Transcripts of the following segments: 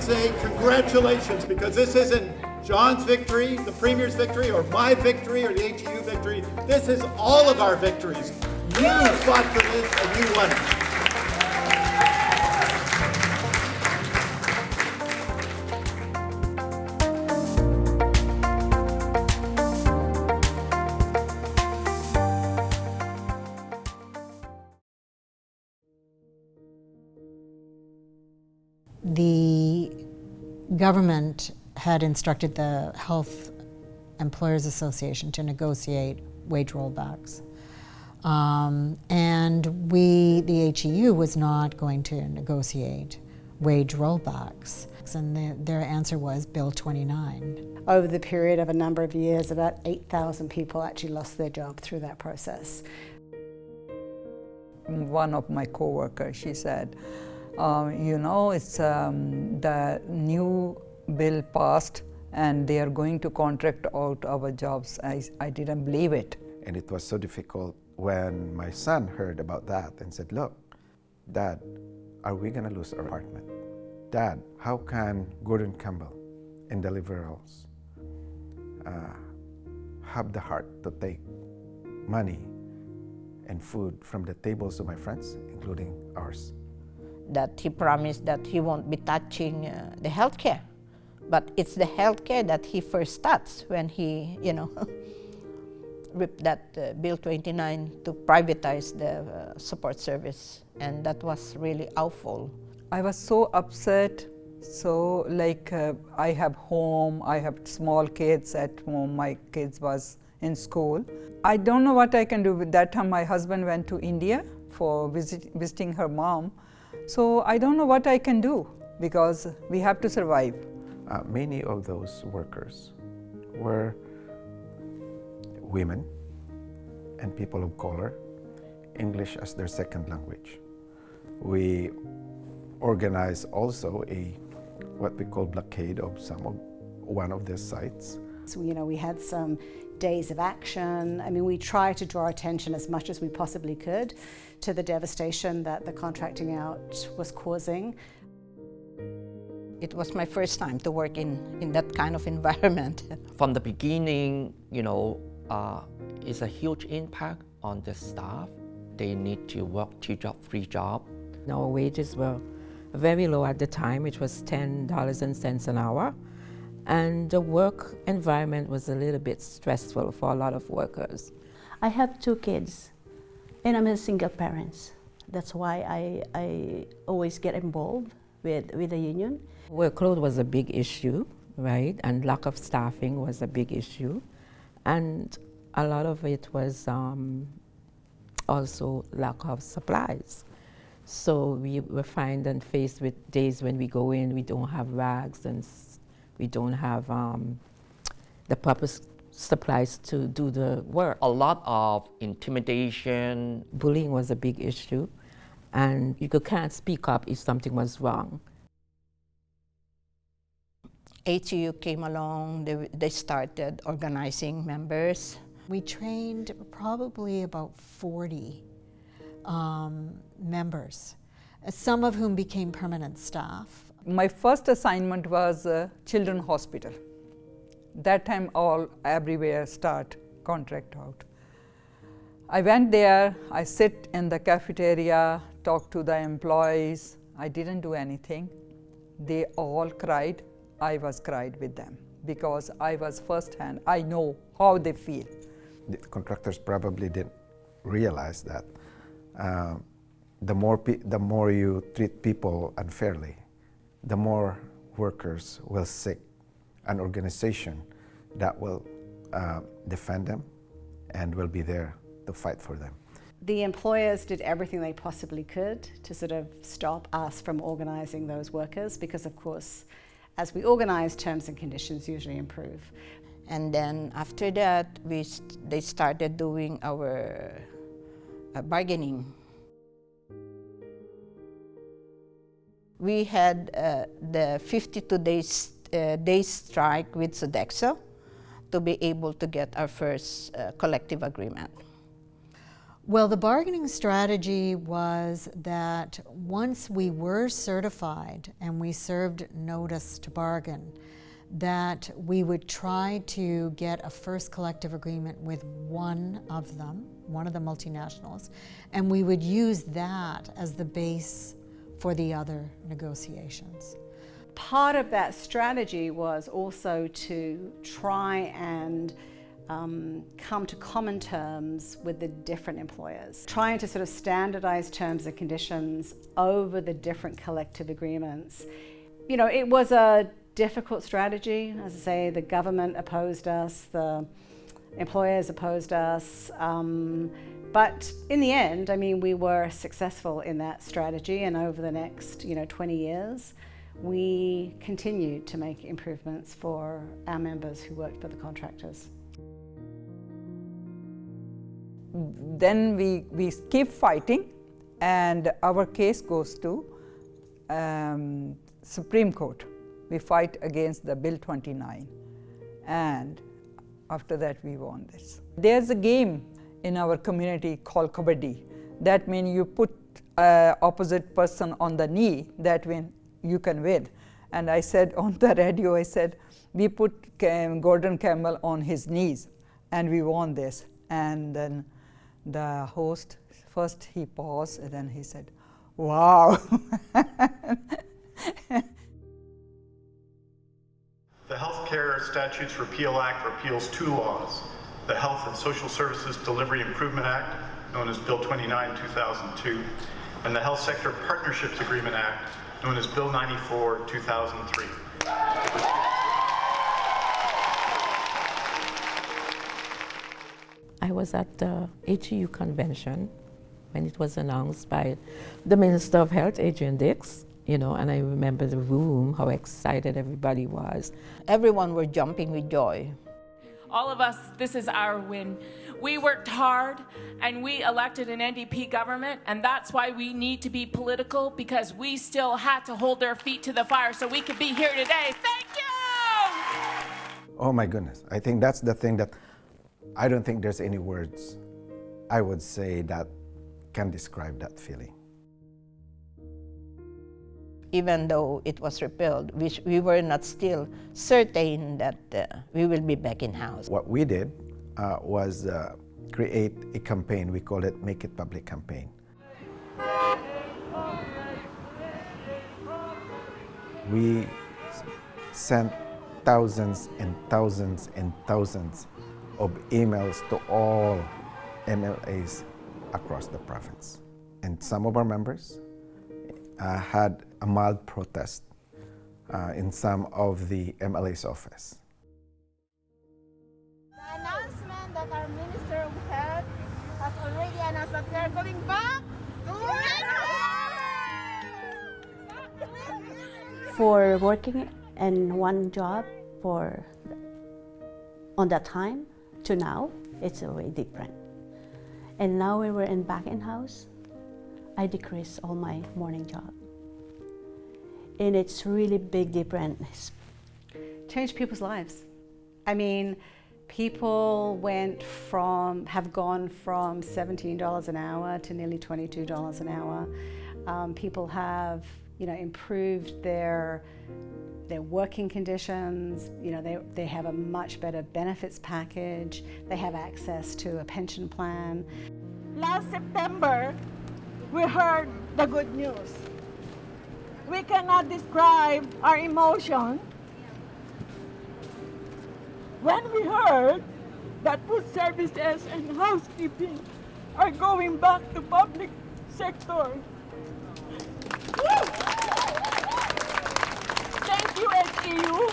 say congratulations, because this isn't John's victory, the Premier's victory, or my victory, or the HEU victory. This is all of our victories. You fought for this and you won it. The government had instructed the Health Employers Association to negotiate wage rollbacks. And the HEU was not going to negotiate wage rollbacks. And their answer was Bill 29. Over the period of a number of years, about 8,000 people actually lost their job through that process. One of my co-workers, she said, it's the new bill passed and they are going to contract out our jobs. I didn't believe it. And it was so difficult when my son heard about that and said, look, Dad, are we going to lose our apartment? Dad, how can Gordon Campbell and the Liberals have the heart to take money and food from the tables of my friends, including ours? That he promised that he won't be touching the healthcare. But it's the healthcare that he first starts when he, ripped that Bill 29 to privatize the support service. And that was really awful. I was so upset. So I have home, I have small kids at home, my kids was in school. I don't know what I can do. With that time my husband went to India for visiting her mom. So I don't know what I can do because we have to survive. Many of those workers were women and people of color, English as their second language. We organized also what we call blockade of one of their sites. So, we had some days of action. We tried to draw attention as much as we possibly could to the devastation that the contracting out was causing. It was my first time to work in that kind of environment. From the beginning, it's a huge impact on the staff. They need to work 2 jobs, 3 jobs. Our wages were very low at the time, which was $10 an hour. And the work environment was a little bit stressful for a lot of workers. I have 2 kids, and I'm a single parent. That's why I always get involved with the union. Workload was a big issue, right? And lack of staffing was a big issue. And a lot of it was also lack of supplies. So we were faced with days when we go in, we don't have rags and we don't have the proper supplies to do the work. A lot of intimidation. Bullying was a big issue, and you can't speak up if something was wrong. HEU came along, they started organizing members. We trained probably about 40 members, some of whom became permanent staff. My first assignment was Children's Hospital. That time everywhere start contract out. I went there, I sit in the cafeteria, talk to the employees. I didn't do anything. They all cried. I was cried with them because I was firsthand. I know how they feel. The contractors probably didn't realize that the more you treat people unfairly, the more workers will seek an organization that will defend them and will be there to fight for them. The employers did everything they possibly could to sort of stop us from organizing those workers because, of course, as we organize, terms and conditions usually improve. And then after that, they started doing our bargaining. We had the 52 days strike with Sodexo to be able to get our first collective agreement. Well, the bargaining strategy was that once we were certified and we served notice to bargain, that we would try to get a first collective agreement with one of them, one of the multinationals, and we would use that as the base for the other negotiations. Part of that strategy was also to try and come to common terms with the different employers, trying to sort of standardize terms and conditions over the different collective agreements. You know, it was a difficult strategy. As I say, the government opposed us, the employers opposed us, but in the end, I mean, we were successful in that strategy, and over the next 20 years, we continued to make improvements for our members who worked for the contractors. Then we keep fighting, and our case goes to Supreme Court. We fight against the Bill 29, and after that we won this. There's a game in our community called kabaddi. That means you put opposite person on the knee, that means you can win. And I said on the radio, I said, we put Gordon Campbell on his knees, and we won this. And then the host, first he paused, and then he said, wow. The Healthcare Statutes Repeal Act repeals two laws: the Health and Social Services Delivery Improvement Act, known as Bill 29, 2002, and the Health Sector Partnerships Agreement Act, known as Bill 94, 2003. I was at the HEU convention when it was announced by the Minister of Health, Adrian Dix, and I remember the room, how excited everybody was. Everyone were jumping with joy. All of us, this is our win. We worked hard and we elected an NDP government, and that's why we need to be political, because we still had to hold their feet to the fire so we could be here today. Thank you! Oh my goodness, I think that's the thing that I don't think there's any words I would say that can describe that feeling. Even though it was repealed, we were not still certain that we will be back in house. What we did was create a campaign. We call it Make It Public campaign. We sent thousands and thousands and thousands of emails to all MLAs across the province. And some of our members had a mild protest in some of the MLA's office. The announcement that our Minister of Health has already announced that we are going back to work. For working in one job on that time to now, it's way different. And now when we're back in house, I decrease all my morning job. And it's really big difference. Changed people's lives. I mean, people have gone from $17 an hour to nearly $22 an hour. People have, improved their working conditions. They have a much better benefits package. They have access to a pension plan. Last September, we heard the good news. We cannot describe our emotion when we heard that food services and housekeeping are going back to public sector. Thank you, HEU,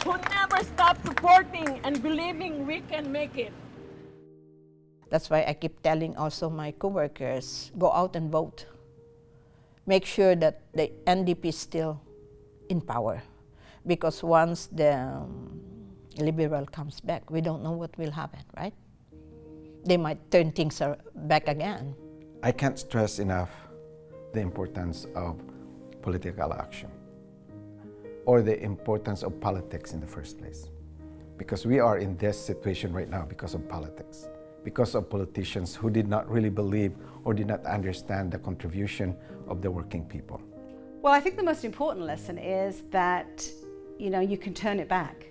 who never stopped supporting and believing we can make it. That's why I keep telling also my coworkers, go out and vote. Make sure that the NDP is still in power. Because once the Liberal comes back, we don't know what will happen, right? They might turn things back again. I can't stress enough the importance of political action, or the importance of politics in the first place. Because we are in this situation right now because of politics. because of politicians who did not really believe or did not understand the contribution of the working people. Well, I think the most important lesson is that, you can turn it back.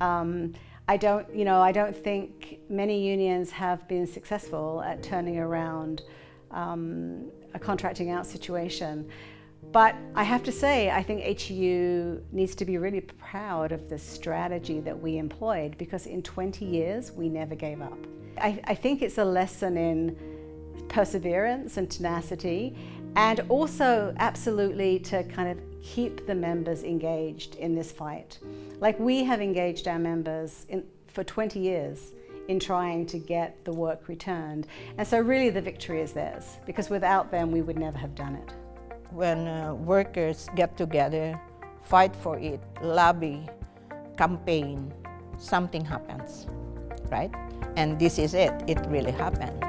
I don't think many unions have been successful at turning around a contracting out situation. But I have to say, I think HEU needs to be really proud of the strategy that we employed, because in 20 years, we never gave up. I think it's a lesson in perseverance and tenacity, and also absolutely to kind of keep the members engaged in this fight. Like, we have engaged our members for 20 years in trying to get the work returned. And so really the victory is theirs, because without them, we would never have done it. When workers get together, fight for it, lobby, campaign, something happens, right? And this is it. It really happened.